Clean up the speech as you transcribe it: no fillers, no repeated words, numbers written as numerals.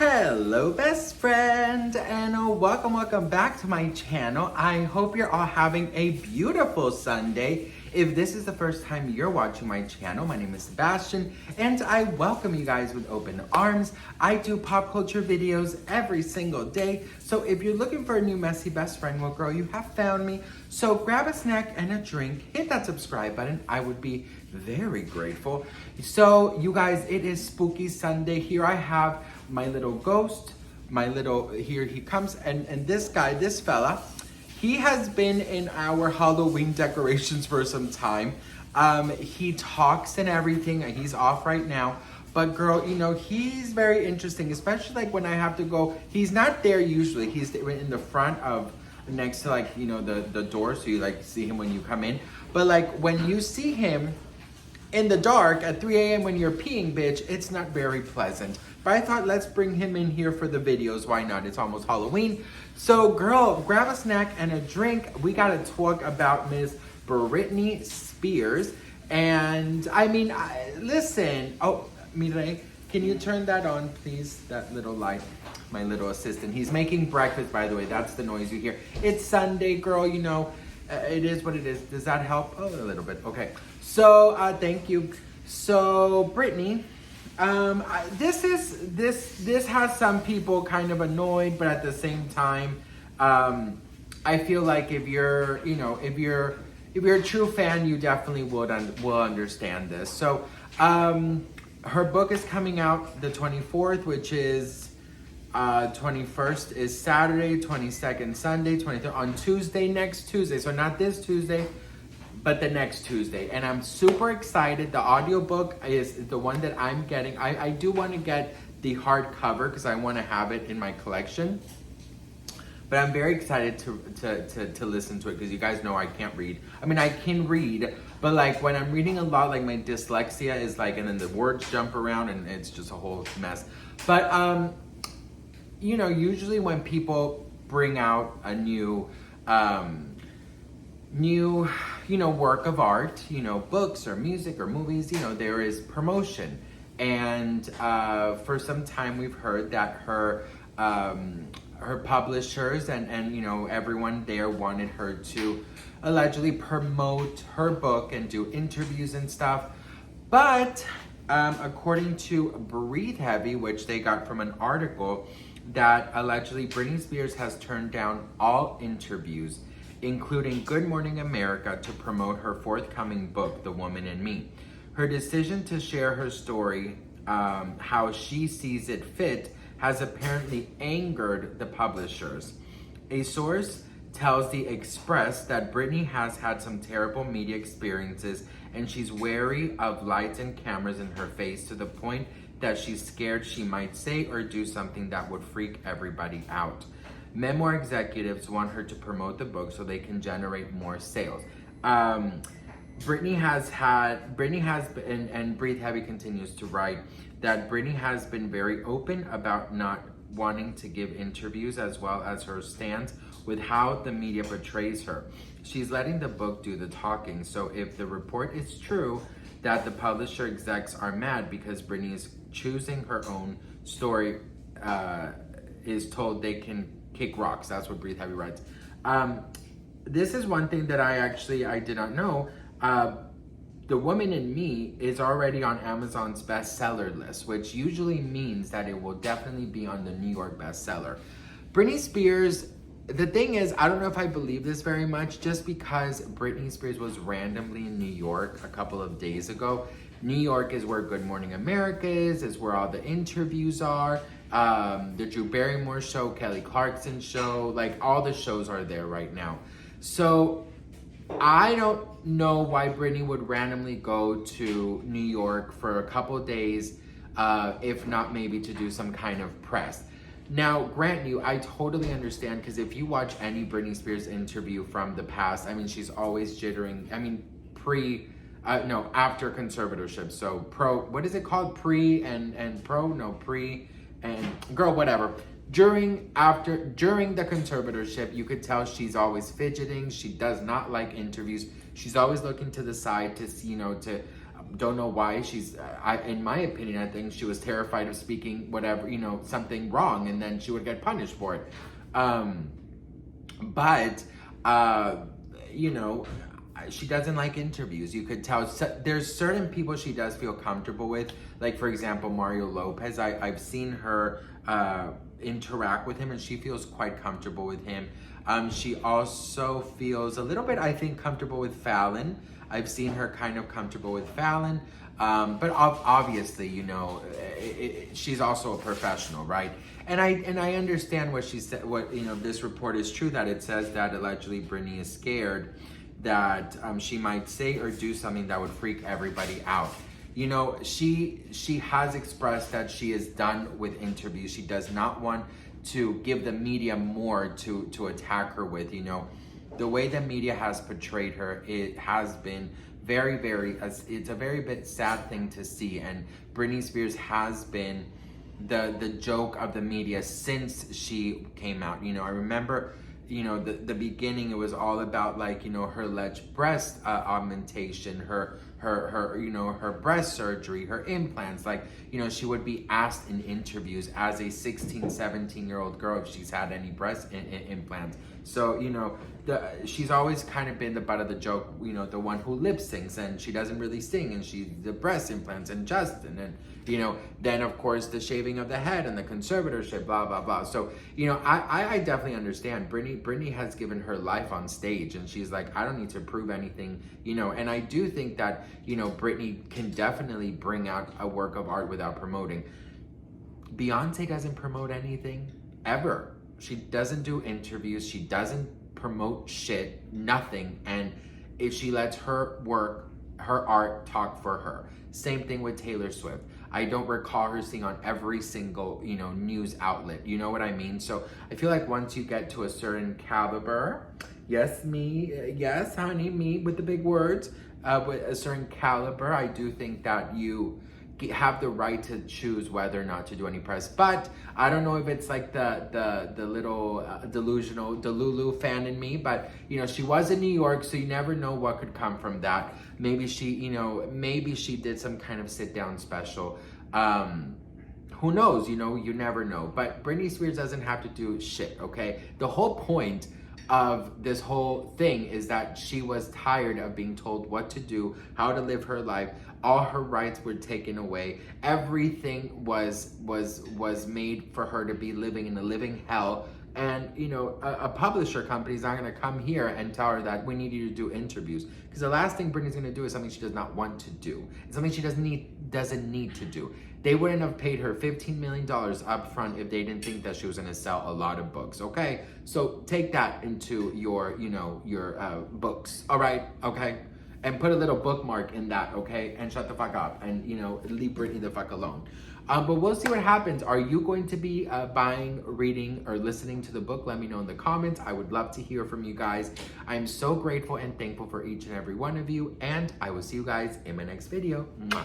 Hello best friend, and welcome back to my channel. I hope you're all having a beautiful Sunday. If this is the first time you're watching my channel, my name is Sebastian and I welcome you guys with open arms. I do pop culture videos every single day, so if you're looking for a new messy best friend, well girl, you have found me. So grab a snack and a drink, hit that subscribe button, I would be very grateful. So you guys, it is Spooky Sunday. Here I have my little ghost, here he comes, and this guy, this fella, he has been in our Halloween decorations for some time. He talks and everything, and he's off right now. But girl, you know, he's very interesting, especially like when I have to go, he's not there usually. He's in the front of, next to like, you know, the door, so you like see him when you come in. But like when you see him in the dark at 3 a.m. when you're peeing, bitch, it's not very pleasant. But I thought, let's bring him in here for the videos. Why not? It's almost Halloween. So girl, grab a snack and a drink. We gotta talk about Miss Britney Spears. And I mean, listen. Oh, Mire, can you turn that on, please? That little light. My little assistant. He's making breakfast, by the way. That's the noise you hear. It's Sunday, girl, you know. It is what it is. Does that help? Oh, a little bit. Okay. So, thank you. So, Britney, this has some people kind of annoyed, but at the same time, I feel like if you're a true fan, you definitely will understand this. So, her book is coming out the 24th, which is 21st is Saturday, 22nd Sunday, 23rd on Tuesday, next Tuesday. So not this Tuesday, but the next Tuesday. And I'm super excited. The audiobook is the one that I'm getting. I do want to get the hardcover because I want to have it in my collection. But I'm very excited to listen to it because you guys know I can't read. I mean, I can read, but like when I'm reading a lot, like my dyslexia is like, and then the words jump around and it's just a whole mess. But, you know, usually when people bring out a new, work of art, you know, books or music or movies, you know, there is promotion. And for some time we've heard that her publishers and you know, everyone there wanted her to allegedly promote her book and do interviews and stuff. But according to Breathe Heavy, which they got from an article, that allegedly Britney Spears has turned down all interviews, including Good Morning America, to promote her forthcoming book, The Woman in Me. Her decision to share her story, how she sees it fit, has apparently angered the publishers. A source tells The Express that Britney has had some terrible media experiences and she's wary of lights and cameras in her face to the point that she's scared she might say or do something that would freak everybody out. Memoir executives want her to promote the book so they can generate more sales. Britney has been, and Breathe Heavy continues to write, that Britney has been very open about not wanting to give interviews, as well as her stance with how the media portrays her. She's letting the book do the talking, so if the report is true that the publisher execs are mad because Britney is choosing her own story, is told they can kick rocks. That's what Breathe Heavy writes. This is one thing that I did not know. The Woman in Me is already on Amazon's bestseller list, which usually means that it will definitely be on the New York bestseller. Britney Spears, the thing is, I don't know if I believe this very much, just because Britney Spears was randomly in New York a couple of days ago. New York is where Good Morning America is where all the interviews are. The Drew Barrymore show, Kelly Clarkson show, like all the shows are there right now. So I don't know why Britney would randomly go to New York for a couple of days, if not maybe to do some kind of press. Now, grant you, I totally understand, because if you watch any Britney Spears interview from the past, I mean, she's always jittering. I mean, after conservatorship. So what is it called? Pre and pro? No, pre and girl, whatever. During the conservatorship, you could tell she's always fidgeting. She does not like interviews. She's always looking to the side to, you know, to don't know why she's, in my opinion, I think she was terrified of speaking whatever, something wrong, and then she would get punished for it. But she doesn't like interviews. You could tell. There's certain people she does feel comfortable with. Like, for example, Mario Lopez. I've seen her interact with him, and she feels quite comfortable with him. She also feels a little bit, I think, comfortable with Fallon. I've seen her kind of comfortable with Fallon. But obviously, she's also a professional, right? And I understand what she said. What this report is true, that it says that allegedly Britney is scared that she might say or do something that would freak everybody out. She has expressed that she is done with interviews. She does not want to give the media more to attack her with. The way the media has portrayed her, it has been very, very, it's a very bit sad thing to see. And Britney Spears has been the joke of the media since she came out. I remember, the beginning, it was all about her alleged breast augmentation, her breast surgery, her implants. She would be asked in interviews as a 16, 17-year-old girl if she's had any breast implants. So, she's always kind of been the butt of the joke, the one who lip syncs, and she doesn't really sing, and she's the breast implants and Justin, and, then of course the shaving of the head and the conservatorship, blah, blah, blah. So, I definitely understand. Britney has given her life on stage, and she's like, I don't need to prove anything, and I do think that, Britney can definitely bring out a work of art without promoting. Beyonce doesn't promote anything, ever. She doesn't do interviews. She doesn't promote shit, nothing. And if she lets her work, her art talk for her. Same thing with Taylor Swift. I don't recall her sing on every single, news outlet. You know what I mean? So I feel like once you get to a certain caliber, yes, honey, me with the big words, with a certain caliber, I do think that you have the right to choose whether or not to do any press. But I don't know if it's like the little delusional Delulu fan in me, but she was in New York, so you never know what could come from that. Maybe she maybe she did some kind of sit down special. Who knows? You never know. But Britney Spears doesn't have to do shit, okay? The whole point of this whole thing is that she was tired of being told what to do, how to live her life. All her rights were taken away. Everything was made for her to be living in a living hell. And a publisher company is not going to come here and tell her that we need you to do interviews, because the last thing Britney's going to do is something she does not want to do. It's something she doesn't need to do. They wouldn't have paid her $15 million up front if they didn't think that she was going to sell a lot of books. Okay, so take that into your books. All right, okay. And put a little bookmark in that, okay? And shut the fuck up and, leave Britney the fuck alone. But we'll see what happens. Are you going to be buying, reading, or listening to the book? Let me know in the comments. I would love to hear from you guys. I'm so grateful and thankful for each and every one of you. And I will see you guys in my next video. Mwah.